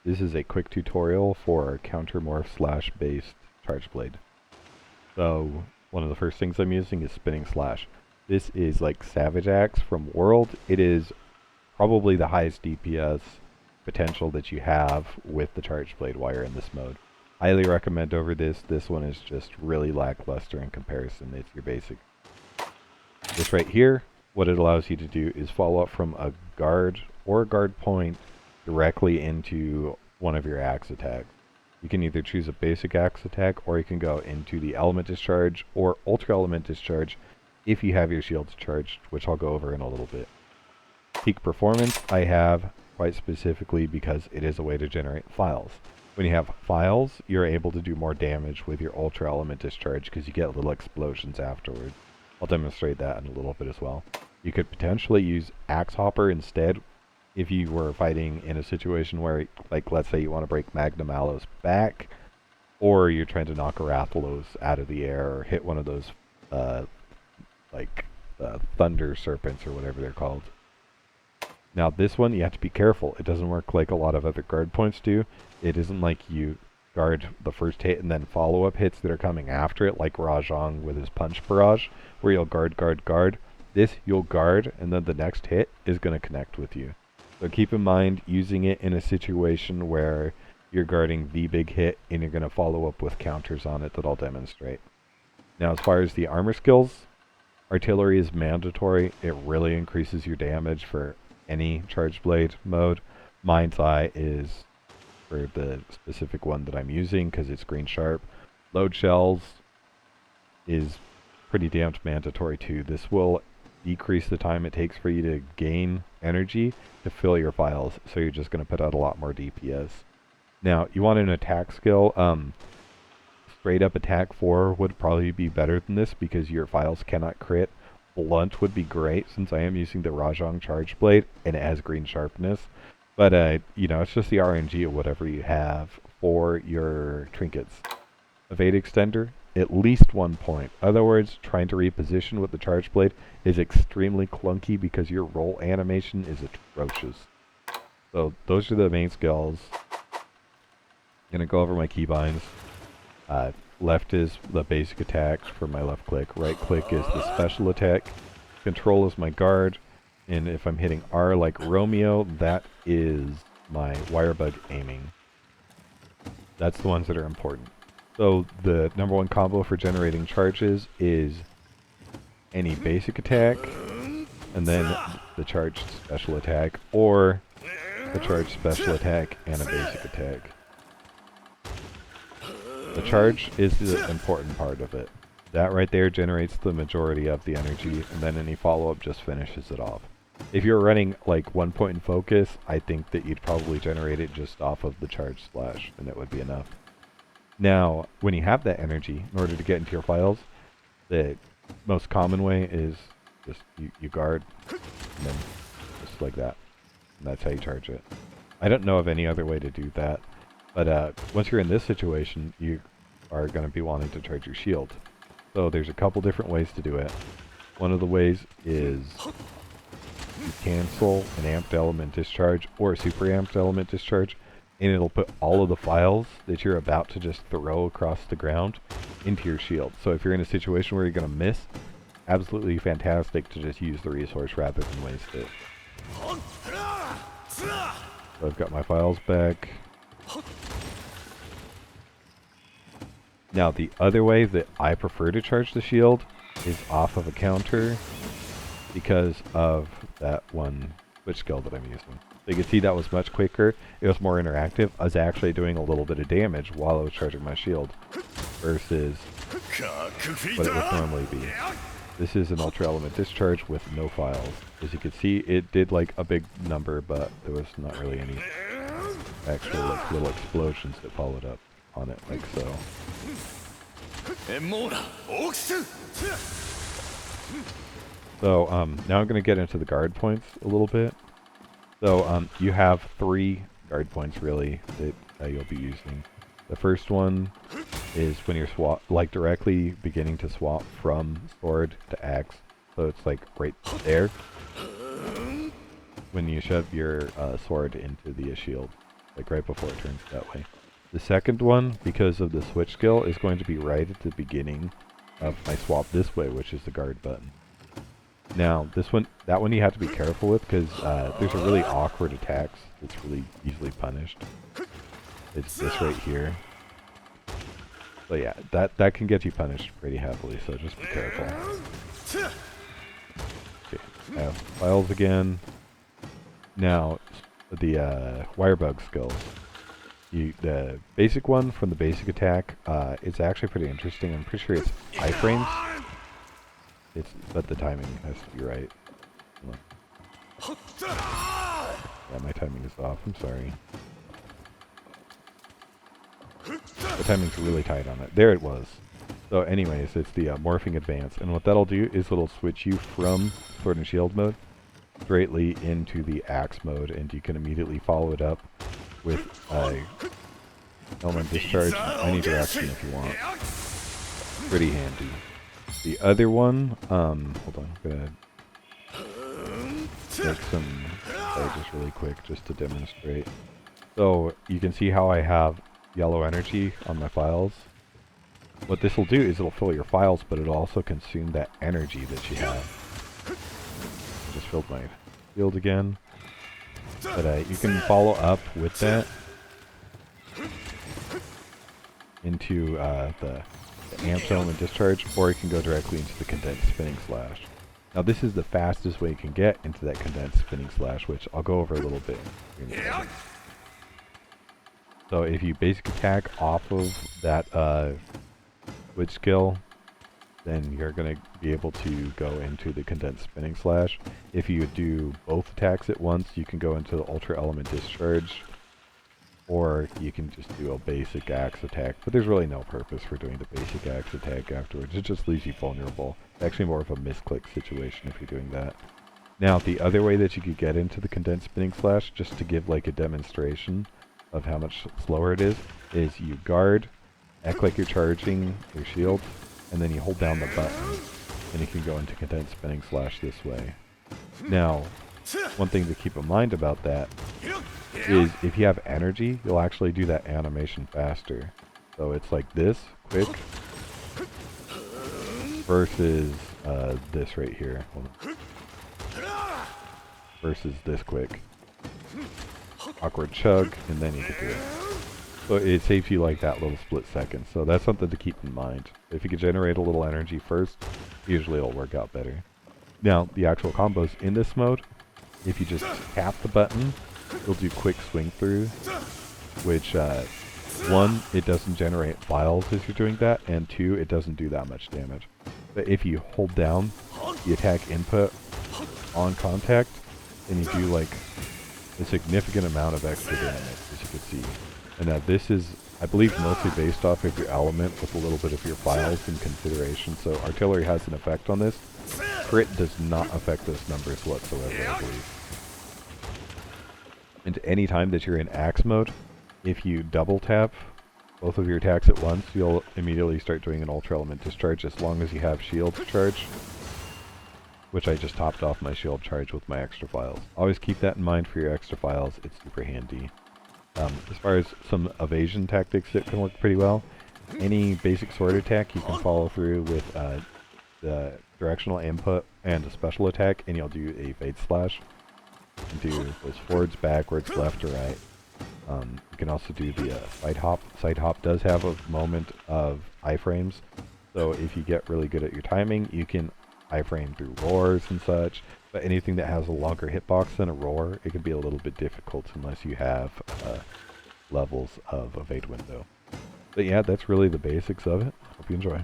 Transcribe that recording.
This is a quick tutorial for counter-morph slash based charge blade. So one of the first things I'm using is spinning slash. This is like Savage Axe from World. It is probably the highest DPS potential that you have with the charge blade while you're in this mode. Highly recommend over this. This one is just really lackluster in comparison. It's your basic. This right here, what it allows you to do is follow up from a guard or a guard point directly into one of your axe attacks. You can either choose a basic axe attack, or you can go into the element discharge or ultra element discharge if you have your shields charged, which I'll go over in a little bit. Peak performance I have quite specifically because it is a way to generate files. When you have files, you're able to do more damage with your ultra element discharge because you get little explosions afterwards. I'll demonstrate that in a little bit as well. You could potentially use Axe Hopper instead if you were fighting in a situation where, like, let's say you want to break Magnum Aloe's back, or you're trying to knock a Rathalos out of the air, or hit one of those, Thunder Serpents, or whatever they're called. Now this one, you have to be careful. It doesn't work like a lot of other guard points do. It isn't like you guard the first hit and then follow-up hits that are coming after it, like Rajang with his Punch Barrage, where you'll guard, guard. This, you'll guard, and then the next hit is going to connect with you. So keep in mind using it in a situation where you're guarding the big hit and you're going to follow up with counters on it that I'll demonstrate. Now as far as the armor skills, artillery is mandatory. It really increases your damage for any charge blade mode. Mind's Eye is for the specific one that I'm using because it's green sharp. Load shells is pretty damn mandatory too. This will decrease the time it takes for you to gain energy to fill your files, so you're just going to put out a lot more DPS. Now, you want an attack skill. Straight up attack 4 would probably be better than this because your files cannot crit. Blunt would be great since I am using the Rajang Charge Blade and it has green sharpness. But, it's just the RNG of whatever you have for your trinkets. Evade Extender, at least 1 point. In other words, trying to reposition with the Charge Blade is extremely clunky because your roll animation is atrocious. So those are the main skills. I'm going to go over my keybinds. Left is the basic attack for my left click. Right click is the special attack. Control is my guard. And if I'm hitting R like Romeo, that is my wirebug aiming. That's the ones that are important. So the number one combo for generating charges is any basic attack, and then the charged special attack, or the charged special attack and a basic attack. The charge is the important part of it. That right there generates the majority of the energy, and then any follow-up just finishes it off. If you're running like 1 point in focus, I think that you'd probably generate it just off of the charge splash, and it would be enough. Now, when you have that energy, in order to get into your files, the most common way is just you guard, and then just like that. And that's how you charge it. I don't know of any other way to do that. But once you're in this situation, you are going to be wanting to charge your shield. So there's a couple different ways to do it. One of the ways is you cancel an amped element discharge or a super amped element discharge, and it'll put all of the files that you're about to just throw across the ground into your shield. So if you're in a situation where you're going to miss, absolutely fantastic to just use the resource rather than waste it. So I've got my files back. Now the other way that I prefer to charge the shield is off of a counter because of that one switch skill that I'm using. So you can see that was much quicker, it was more interactive. I was actually doing a little bit of damage while I was charging my shield versus what it would normally be. This is an ultra element discharge with no files. As you can see, it did like a big number, but there was not really any actual like little explosions that followed up on it, like so. So now I'm going to get into the guard points a little bit. So you have 3 guard points really that you'll be using. The first one is when you're directly beginning to swap from sword to axe. So it's like right there when you shove your sword into the shield. like right before it turns that way. The second one, because of the switch skill, is going to be right at the beginning of my swap this way, which is the guard button. Now, that one you have to be careful with, because there's a really awkward attack that's really easily punished. It's this right here. But yeah, that can get you punished pretty heavily, so just be careful. Okay, files again. Now, the wirebug skills. The basic one from the basic attack, it's actually pretty interesting. I'm pretty sure it's iframes. But the timing has to be right. Yeah, my timing is off. I'm sorry. The timing's really tight on it. There it was. So anyways, it's the morphing advance. And what that'll do is it'll switch you from Sword and Shield mode straightly into the Axe mode. And you can immediately follow it up with element discharge in any direction if you want. Pretty handy. The other one, hold on, I'm gonna make some just really quick just to demonstrate. So you can see how I have yellow energy on my files. What this will do is it'll fill your files, but it'll also consume that energy that you have. I just filled my field again. But you can follow up with that into the Amp Element Discharge, or you can go directly into the Condensed Spinning Slash. Now this is the fastest way you can get into that Condensed Spinning Slash, which I'll go over a little bit in a second. So if you basic attack off of that switch skill, then you're going to be able to go into the Condensed Spinning Slash. If you do both attacks at once, you can go into the Ultra Element Discharge, or you can just do a basic axe attack. But there's really no purpose for doing the basic axe attack afterwards. It just leaves you vulnerable. It's actually more of a misclick situation if you're doing that. Now, the other way that you could get into the Condensed Spinning Slash, just to give like a demonstration of how much slower it is you guard, act like you're charging your shield, and then you hold down the button, and you can go into Condensed Spinning Slash this way. Now, one thing to keep in mind about that is if you have energy, you'll actually do that animation faster. So it's like this, quick, versus this right here. Hold on. Versus this quick. Awkward chug, and then you can do it. So it saves you like that little split second. So that's something to keep in mind. If you can generate a little energy first, usually it'll work out better. Now, the actual combos in this mode, if you just tap the button, it'll do quick swing through, which, one, it doesn't generate files as you're doing that, and two, it doesn't do that much damage. But if you hold down the attack input on contact, then you do like a significant amount of extra damage, as you can see. And now this is, I believe, mostly based off of your element with a little bit of your files in consideration. So artillery has an effect on this. Crit does not affect those numbers whatsoever, I believe. And any time that you're in axe mode, if you double tap both of your attacks at once, you'll immediately start doing an Ultra Element Discharge as long as you have shield charge, which I just topped off my shield charge with my extra files. Always keep that in mind for your extra files, it's super handy. As far as some evasion tactics that can work pretty well, any basic sword attack you can follow through with the directional input and a special attack, and you'll do a fade slash. You can do those forwards, backwards, left, or right. You can also do the side hop. Side hop does have a moment of iframes, so if you get really good at your timing, you can iframe through roars and such. But anything that has a longer hitbox than a roar, it can be a little bit difficult unless you have levels of evade window. But yeah, that's really the basics of it. Hope you enjoy.